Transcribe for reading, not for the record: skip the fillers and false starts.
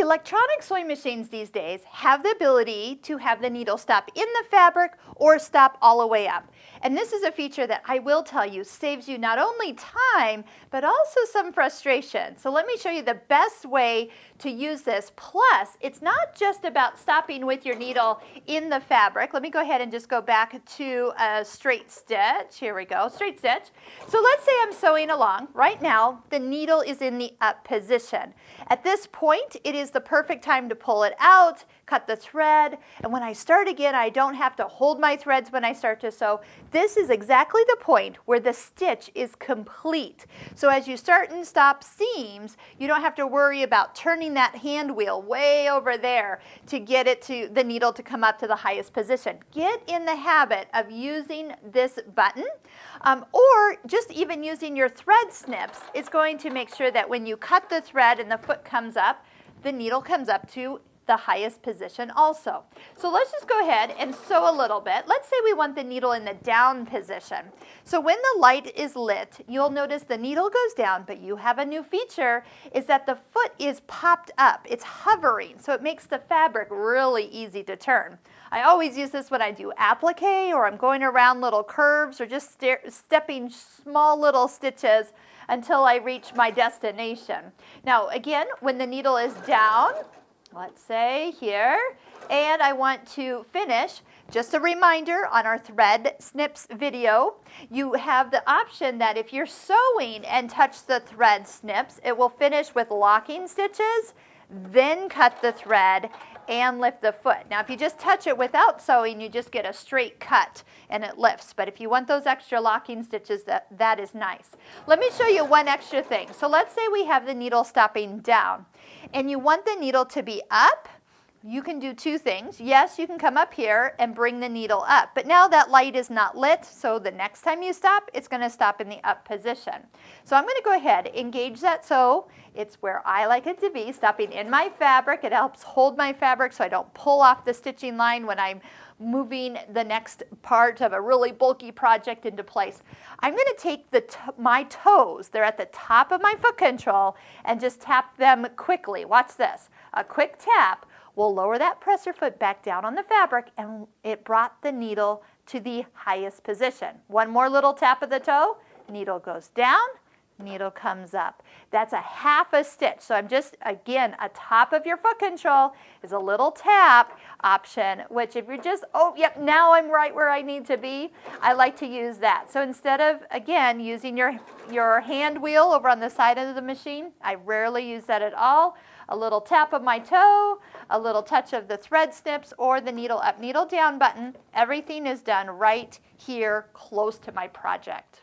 Electronic sewing machines these days have the ability to have the needle stop in the fabric or stop all the way up. And this is a feature that I will tell you saves you not only time, but also some frustration. So let me show you the best way to use this. Plus, it's not just about stopping with your needle in the fabric. Let me go ahead and just go back to a straight stitch. Here we go, straight stitch. So let's say I'm sewing along. Right now, the needle is in the up position. At this point, it is the perfect time to pull it out, cut the thread, and when I start again, I don't have to hold my threads when I start to sew. This is exactly the point where the stitch is complete. So as you start and stop seams, you don't have to worry about turning that hand wheel way over there to get it to the needle to come up to the highest position. Get in the habit of using this button, or just even using your thread snips is going to make sure that when you cut the thread and the foot comes up, the needle comes up to the highest position also. So let's just go ahead and sew a little bit. Let's say we want the needle in the down position. So when the light is lit, you'll notice the needle goes down, but you have a new feature is that the foot is popped up. It's hovering, so it makes the fabric really easy to turn. I always use this when I do applique or I'm going around little curves or just stepping small little stitches until I reach my destination. Now again, when the needle is down, let's say here, and I want to finish, just a reminder on our thread snips video, you have the option that if you're sewing and touch the thread snips, it will finish with locking stitches, then cut the thread and lift the foot. Now if you just touch it without sewing, you just get a straight cut and it lifts. But if you want those extra locking stitches, that is nice. Let me show you one extra thing. So let's say we have the needle stopping down and you want the needle to be up. You can do two things. Yes, you can come up here and bring the needle up, but now that light is not lit, so the next time you stop, it's going to stop in the up position. So I'm going to go ahead, engage that sew. It's where I like it to be, stopping in my fabric. It helps hold my fabric so I don't pull off the stitching line when I'm moving the next part of a really bulky project into place. I'm going to take my toes, they're at the top of my foot control, and just tap them quickly. Watch this. A quick tap will lower that presser foot back down on the fabric, and it brought the needle to the highest position. One more little tap of the toe, needle goes down, needle comes up. That's a half a stitch. So I'm just, again, a top of your foot control is a little tap option, which if you're just, oh, yep, now I'm right where I need to be, I like to use that. So instead of, again, using your hand wheel over on the side of the machine, I rarely use that at all. A little tap of my toe, a little touch of the thread snips, or the needle up, needle down button. Everything is done right here close to my project.